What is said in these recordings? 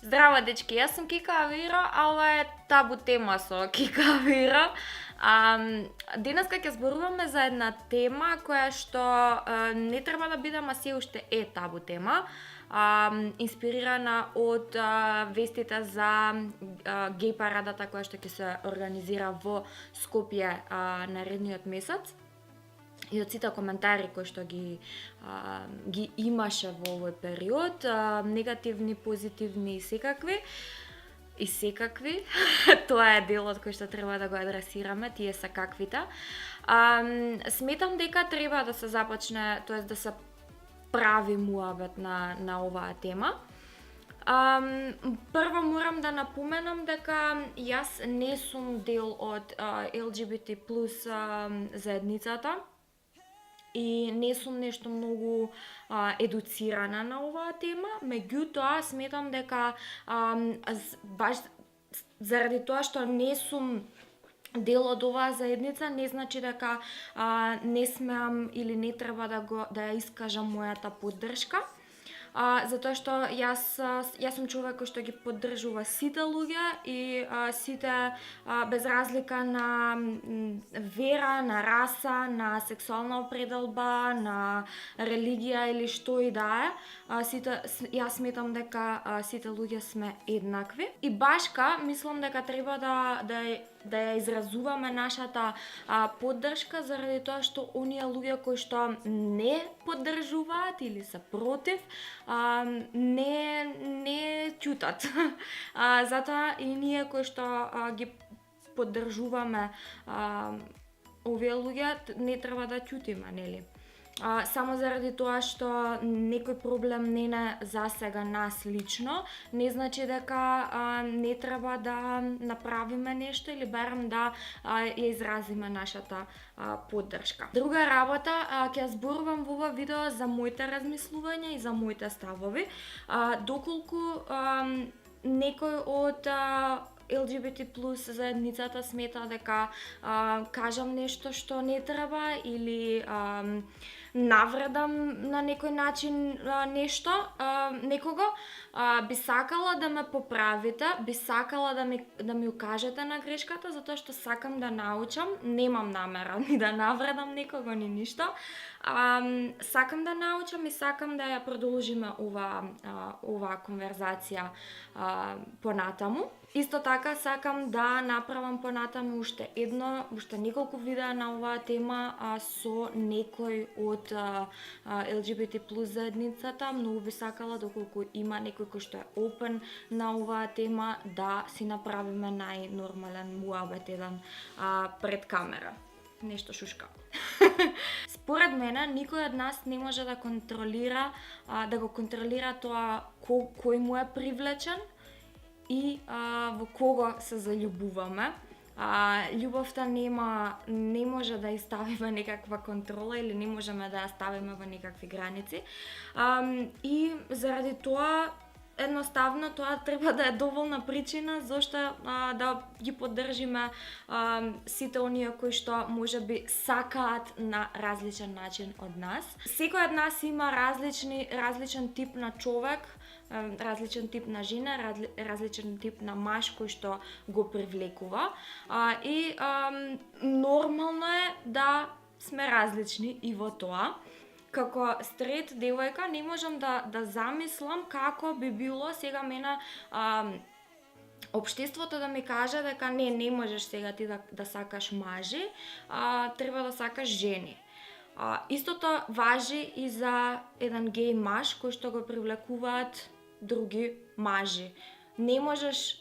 Здраво, дечки, јас сум Кика Авиро, а ова е табу тема со Кика Авиро. Денеска ќе зборуваме за една тема која што не треба да биде, ама се уште е табу тема. Инспирирана од вестите за геј парадата која што ќе се организира во Скопје наредниот месец. И од сите коментари кои што ги имаше во овој период, негативни, позитивни и секакви. Тоа е делот кој што треба да го адресираме, тие се каквите. Сметам дека треба да се започне, тоест да се прави муабет на оваа тема. Прво морам да напоменам дека јас не сум дел од LGBT+ заедницата и не сум нешто многу едуцирана на оваа тема, меѓутоа сметам дека баш заради тоа што не сум дел од оваа заедница не значи дека не смеам или не треба да ја искажам мојата поддршка. Затоа што јас сум човек кој што ги поддржува сите луѓе и сите без разлика на вера, на раса, на сексуална определба, на религија или што и да е, јас сметам дека сите луѓе сме еднакви. И башка мислам дека треба да ја изразуваме нашата поддршка заради тоа што оние луѓе кои што не поддржуваат или се против не ќутат. Затоа и ние кои што ги поддржуваме овие луѓе не треба да ќутиме, нели? Само заради тоа што некој проблем не на засега нас лично, не значи дека не треба да направиме нешто или барем да ја изразиме нашата поддршка. Друга работа, ќе зборувам во ова видео за моите размислувања и за моите ставови, доколку некој од LGBT+ заедницата смета дека кажам нешто што не треба или навредам на некој начин нешто, некого, би сакала да ме поправите, би сакала да ми укажете на грешката, затоа што сакам да научам, немам намера ни да навредам некого, ни ништо. Сакам да научам и сакам да ја продолжиме оваа конверзација понатаму. Исто така сакам да направам понатаму уште неколку видеа на оваа тема со некој од LGBT+ заедницата. Многу би сакала доколку има некој кој што е open на оваа тема да си направиме најнормален муабет еден пред камера. Нешто шушка. Според мене, никој од нас не може да контролира, да го контролира тоа кој му е привлечен и во кого се заљубуваме. Љубовта не може да ја ставиме некаква контрола или не можеме да ја ставиме во некакви граници. И заради тоа едноставно тоа треба да е доволна причина зашто да ги поддржиме сите оние кои што можеби сакаат на различен начин од нас. Секој од нас има различен тип на човек, различен тип на жена, различен тип на маж кој што го привлекува и нормално е да сме различни и во тоа. Како стрейт девојка не можам да замислам како би било сега мене општеството да ми каже дека не можеш сега ти да сакаш мажи, треба да сакаш жени. Истото важи и за еден геј маж кој што го привлекуваат други мажи. Не можеш,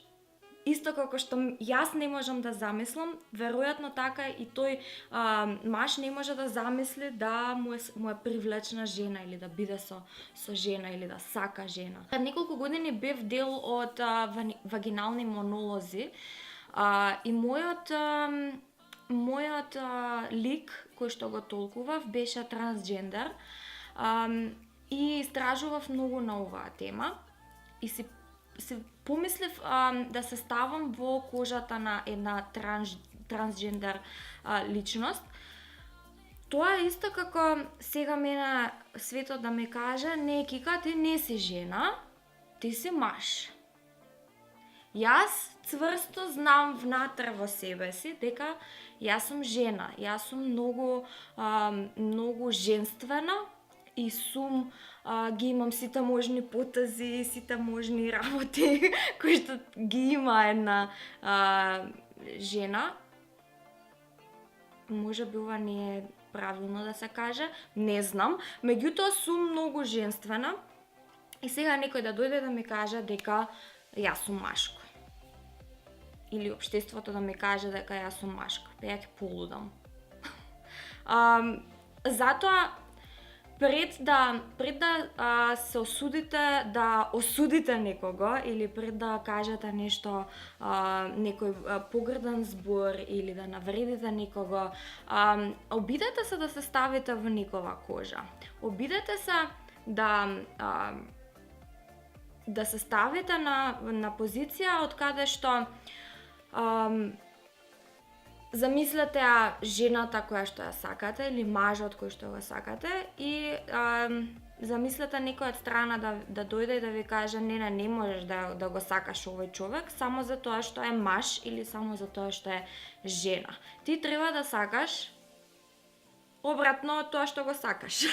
исто како што јас не можам да замислам, веројатно така и тој маж не може да замисли да му е привлечна жена или да биде со жена или да сака жена. Пред неколку години бев дел од вагинални монолози и мојот лик кој што го толкував беше трансджендер и истражував многу на оваа тема и си помислив да се ставам во кожата на една трансджендер личност. Тоа е исто како сега мене светот да ми каже: не, Кика, ти не си жена, ти си маж. Јас цврсто знам внатре во себе си дека јас сум жена, јас сум многу женствена и ги имам сите можни потези, сите можни работи кои што ги има една жена. Може би ова не е правилно да се каже, не знам, меѓутоа сум многу женствена и сега некој да дојде да ми каже дека јас сум машко. Или општеството да ми каже дека јас сум машка, ја ќе полудам. Затоа пред да се осудите да осудите некого или пред да кажете нешто, некој погрдан збор или да навредите некого, обидете се да се ставите во некова кожа. Обидете се да се ставите на позиција од каде што замислете ја жената која што ја сакате или мажот кој што го сакате и замислете некој од страна да дојде и да ви каже не можеш да го сакаш овој човек само за тоа што е маж или само за тоа што е жена. Ти треба да сакаш обратно од тоа што го сакаш.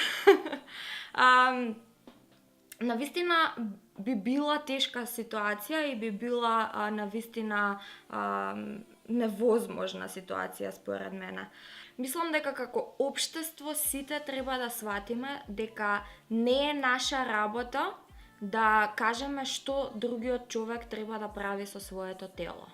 Навистина би била тешка ситуација и би била навистина невозможна ситуација според мене. Мислам дека како општество сите треба да сватиме дека не е наша работа да кажеме што другиот човек треба да прави со своето тело.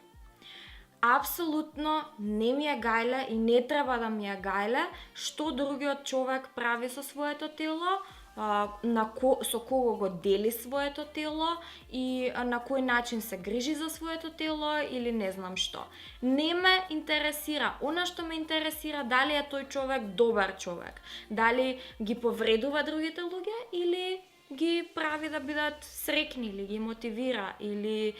Апсолутно не ми е гајле и не треба да ми е гајле што другиот човек прави со своето тело, со кого го дели своето тело и на кој начин се грижи за своето тело или не знам што. Не ме интересира. Она што ме интересира дали е тој човек добар човек, дали ги повредува другите луѓе или ги прави да бидат среќни или ги мотивира или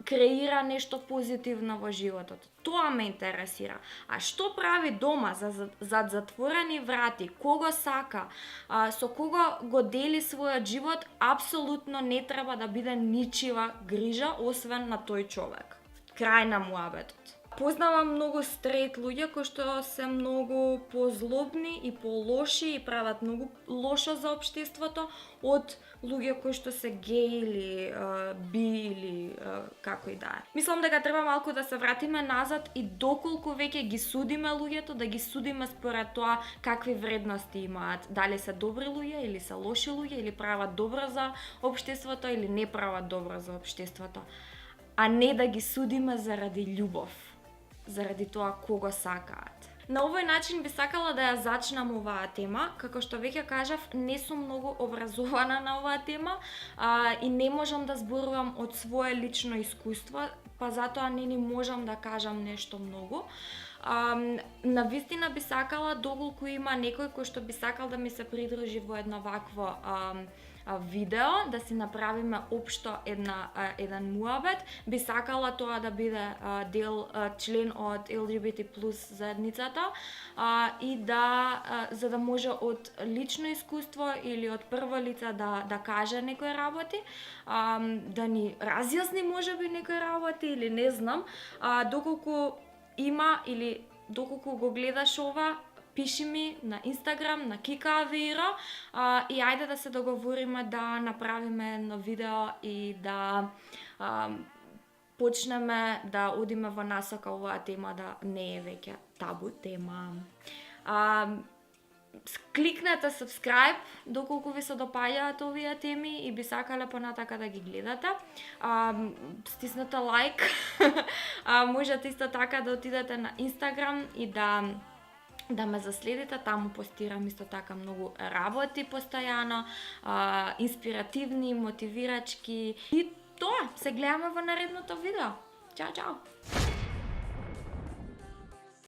креира нешто позитивно во животот. Тоа ме интересира. А што прави дома зад затворени врати, кого сака, со кого го дели својот живот, апсолутно не треба да биде ничива грижа освен на тој човек. Крај на муабетот. Познавам многу стрейт луѓе кои што се многу позлобни и полоши и прават многу лошо за општеството од луѓе кои што се геи или би или како и да е. Мислам дека треба малку да се вратиме назад и доколку веќе ги судиме луѓето, да ги судиме според тоа какви вредности имаат, дали се добри луѓе или се лоши луѓе или прават добро за општеството или не прават добро за општеството, а не да ги судиме заради љубов, заради тоа кого сакаат. На овој начин би сакала да ја зачнам оваа тема, како што веќе кажав, не сум многу образована на оваа тема и не можам да зборувам од свое лично искуство, па затоа не можам да кажам нешто многу. Навистина би сакала, доколку има некој кој што би сакал да ми се придружи во едно вакво видео, да си направиме општо еден муабет, би сакала тоа да биде член од LGBT+ заедницата и за да може од лично искуство или од прво лице да каже некои работи, да ни разјасни можеби некои работи или не знам, доколку има или доколку го гледаш ова, пиши ми на Инстаграм, на Kika Avira и ајде да се договориме да направиме едно видео и да почнеме да одиме во насока оваа тема да не е веќе табу тема. Кликнете subscribe доколку ви се допаѓаат овие теми и би сакале понатака да ги гледате. Стиснете лайк. Можете исто така да отидете на Инстаграм и да ме заследите, таму постирам исто така многу работи постојано, инспиративни, мотивирачки и тоа, се гледаме во наредното видео. Чао, чао!